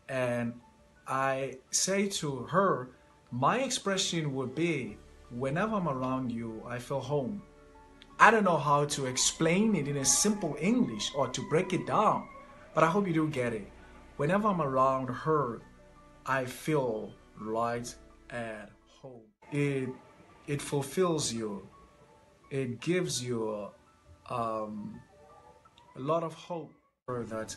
And I say to her, my expression would be, whenever I'm around you, I feel home. I don't know how to explain it in a simple English or to break it down, but I hope you do get it. Whenever I'm around her, I feel right at home. It fulfills you. It gives you a lot of hope that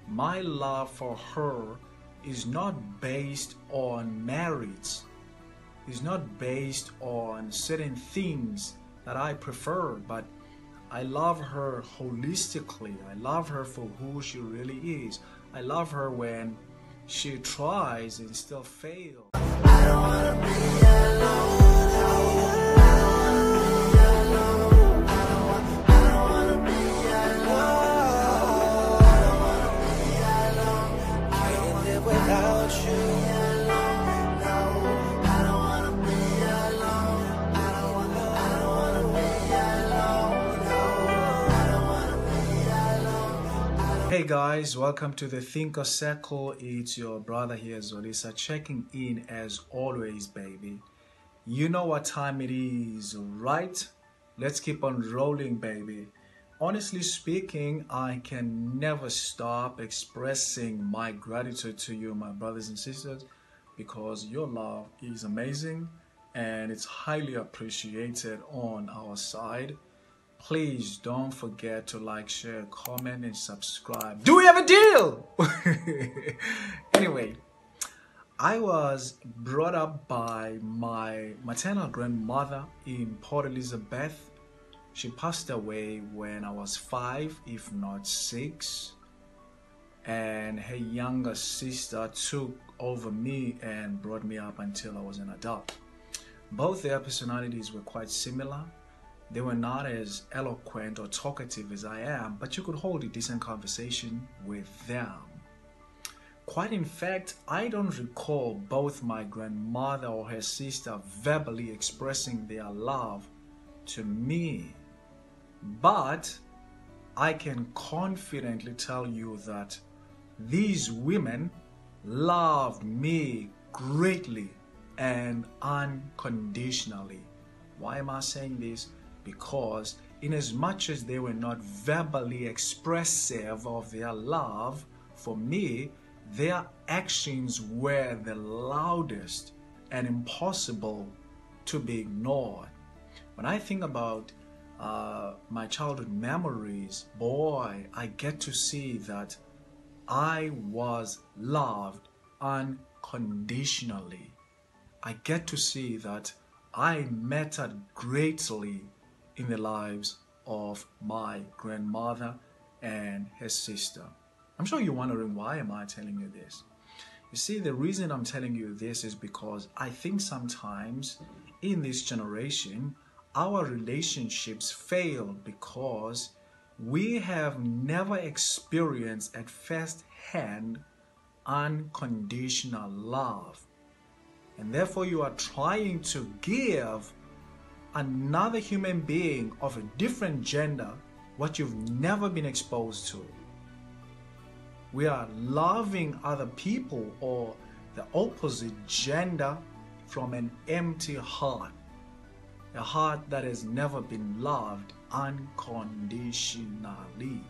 my love for her is not based on merits. It's not based on certain things that I prefer, but I love her holistically. I love her for who she really is. I love her when she tries and still fails. I don't wanna be alone. Hey guys, welcome to the Thinker Circle. It's your brother here, Zolisa, checking in as always, baby. You know what time it is, right? Let's keep on rolling, baby. Honestly speaking, I can never stop expressing my gratitude to you, my brothers and sisters, because your love is amazing and it's highly appreciated on our side. Please don't forget to like, share, comment, and subscribe. Do we have a deal? Anyway, I was brought up by my maternal grandmother in Port Elizabeth. She passed away when I was 5, if not 6. And her younger sister took over me and brought me up until I was an adult. Both their personalities were quite similar. They were not as eloquent or talkative as I am, but you could hold a decent conversation with them. Quite in fact, I don't recall both my grandmother or her sister verbally expressing their love to me. But I can confidently tell you that these women loved me greatly and unconditionally. Why am I saying this? Because in as much as they were not verbally expressive of their love for me, their actions were the loudest and impossible to be ignored. When I think about my childhood memories, boy, I get to see that I was loved unconditionally. I get to see that I mattered greatly in the lives of my grandmother and her sister. I'm sure you're wondering, why am I telling you this? You see, the reason I'm telling you this is because I think sometimes in this generation, our relationships fail because we have never experienced at first hand unconditional love. And therefore you are trying to give another human being of a different gender what you've never been exposed to. We are loving other people or the opposite gender from an empty heart. A heart that has never been loved unconditionally.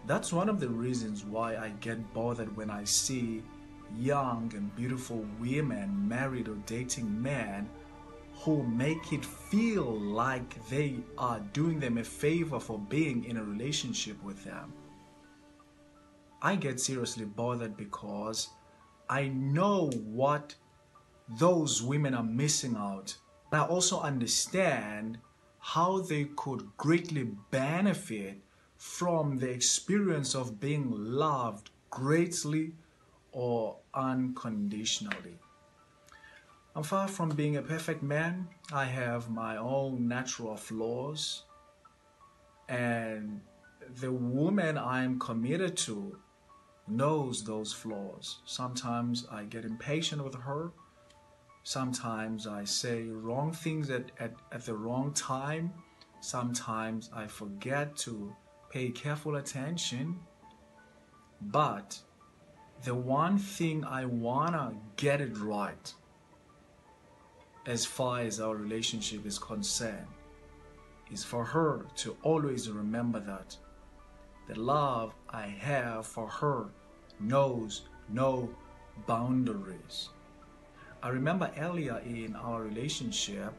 That's one of the reasons why I get bothered when I see young and beautiful women married or dating men who make it feel like they are doing them a favor for being in a relationship with them. I get seriously bothered because I know what those women are missing out. I also understand how they could greatly benefit from the experience of being loved greatly or unconditionally. I'm far from being a perfect man. I have my own natural flaws, and the woman I'm committed to knows those flaws. Sometimes I get impatient with her. Sometimes I say wrong things at the wrong time. Sometimes I forget to pay careful attention. But the one thing I wanna get it right as far as our relationship is concerned is for her to always remember that the love I have for her knows no boundaries. I remember earlier in our relationship,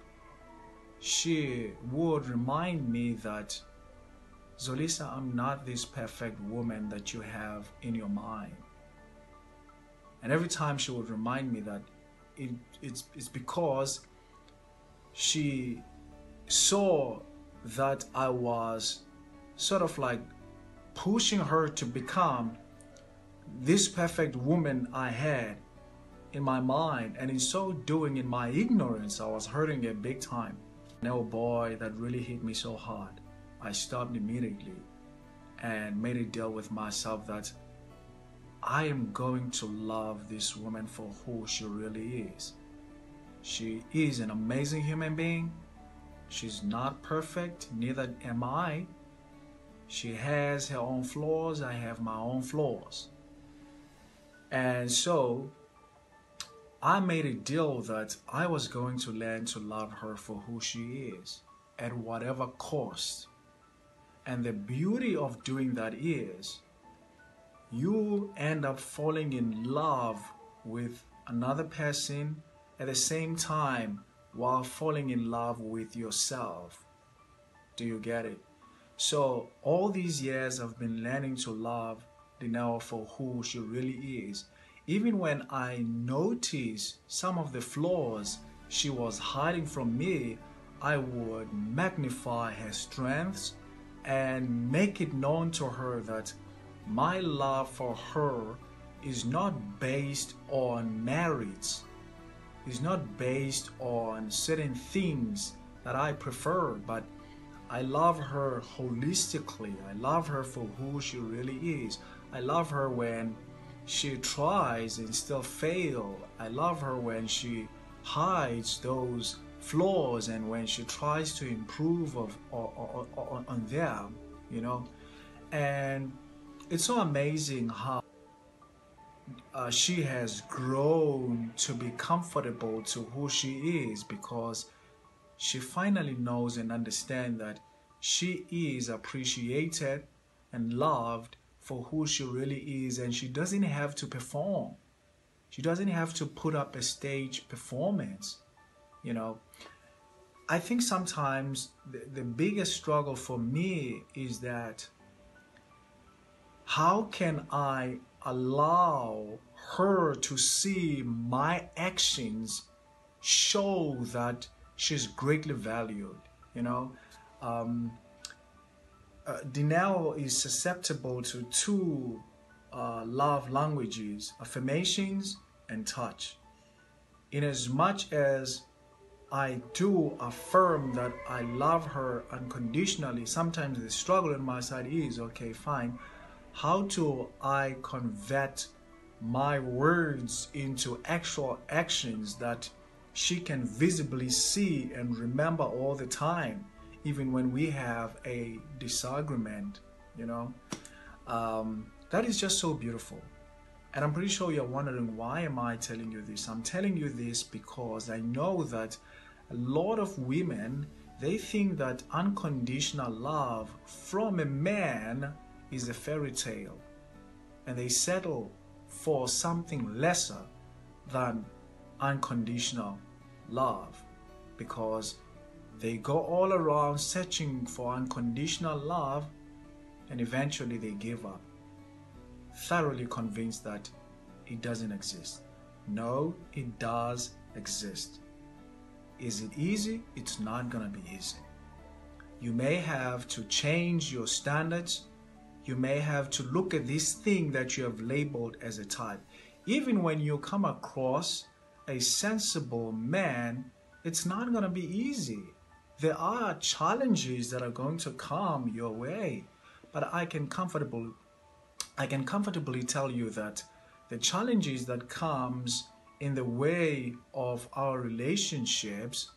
she would remind me that, Zolisa, I'm not this perfect woman that you have in your mind. And every time she would remind me that, it's because she saw that I was sort of like pushing her to become this perfect woman I had in my mind, and in so doing, in my ignorance, I was hurting her big time. And oh boy, that really hit me so hard. I stopped immediately and made a deal with myself that I am going to love this woman for who she really is. She is an amazing human being. She's not perfect, neither am I. She has her own flaws, I have my own flaws. And so I made a deal that I was going to learn to love her for who she is at whatever cost. And the beauty of doing that is you end up falling in love with another person at the same time while falling in love with yourself. Do you get it? So all these years I've been learning to love Dineo for who she really is. Even when I noticed some of the flaws she was hiding from me, I would magnify her strengths and make it known to her that my love for her is not based on merits. It's not based on certain things that I prefer, but I love her holistically. I love her for who she really is. I love her when she tries and still fails. I love her when she hides those flaws and when she tries to improve on them, you know. And it's so amazing how she has grown to be comfortable to who she is, because she finally knows and understands that she is appreciated and loved for who she really is, and she doesn't have to perform. She doesn't have to put up a stage performance, you know. I think sometimes the biggest struggle for me is that how can I allow her to see my actions show that she's greatly valued, you know. Dineo is susceptible to two love languages, affirmations and touch. In as much as I do affirm that I love her unconditionally, sometimes the struggle on my side is, okay, fine, how do I convert my words into actual actions that she can visibly see and remember all the time, even when we have a disagreement, you know. That is just so beautiful. And I'm pretty sure you're wondering, why am I telling you this? I'm telling you this because I know that a lot of women, they think that unconditional love from a man is a fairy tale, and they settle for something lesser than unconditional love because they go all around searching for unconditional love, and eventually they give up, thoroughly convinced that it doesn't exist. No, it does exist. Is it easy? It's not gonna be easy. You may have to change your standards. You may have to look at this thing that you have labeled as a type. Even when you come across a sensible man, it's not going to be easy. There are challenges that are going to come your way, but I can comfortably tell you that the challenges that comes in the way of our relationships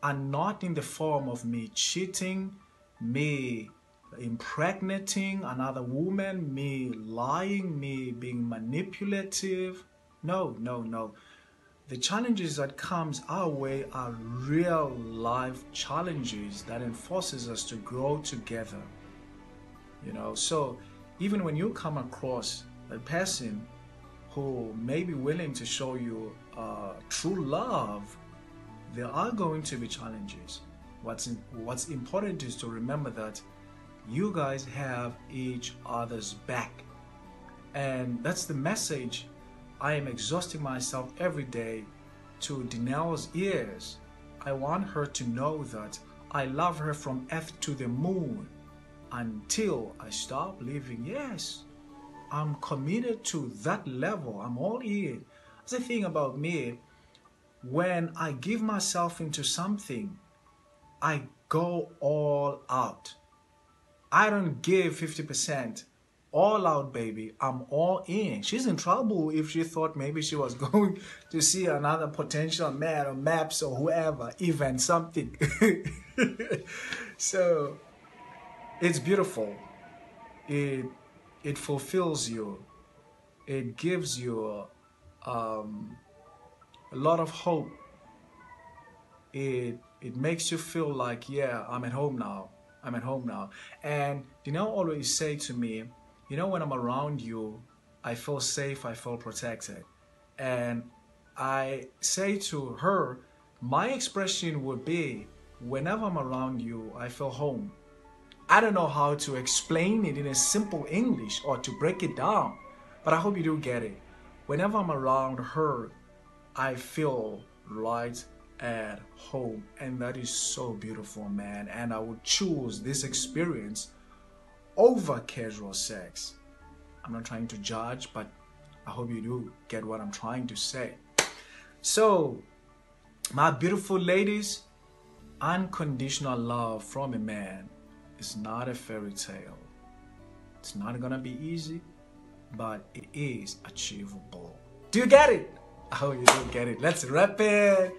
are not in the form of me cheating, me impregnating another woman, me lying, me being manipulative. No, no, no. The challenges that comes our way are real life challenges that enforces us to grow together. So even when you come across a person who may be willing to show you true love, there are going to be challenges. What's important is to remember that you guys have each other's back. And that's the message I am exhausting myself every day to Danelle's ears. I want her to know that I love her from earth to the moon until I stop living. Yes, I'm committed to that level. I'm all in. That's the thing about me. When I give myself into something, I go all out. I don't give 50%. All out, baby. I'm all in. She's in trouble if she thought maybe she was going to see another potential man or maps or whoever, even something. So it's beautiful. It fulfills you. It gives you a lot of hope. It makes you feel like, yeah, I'm at home now. I'm at home now. And always say to me, when I'm around you, I feel safe, I feel protected. And I say to her, my expression would be, whenever I'm around you, I feel home. I don't know how to explain it in a simple English or to break it down, but I hope you do get it. Whenever I'm around her, I feel right at home, and that is so beautiful, man. And I would choose this experience over casual sex. I'm not trying to judge, but I hope you do get what I'm trying to say. So, my beautiful ladies, unconditional love from a man is not a fairy tale. It's not gonna be easy, but it is achievable. Do you get it? I hope you do get it. Let's wrap it.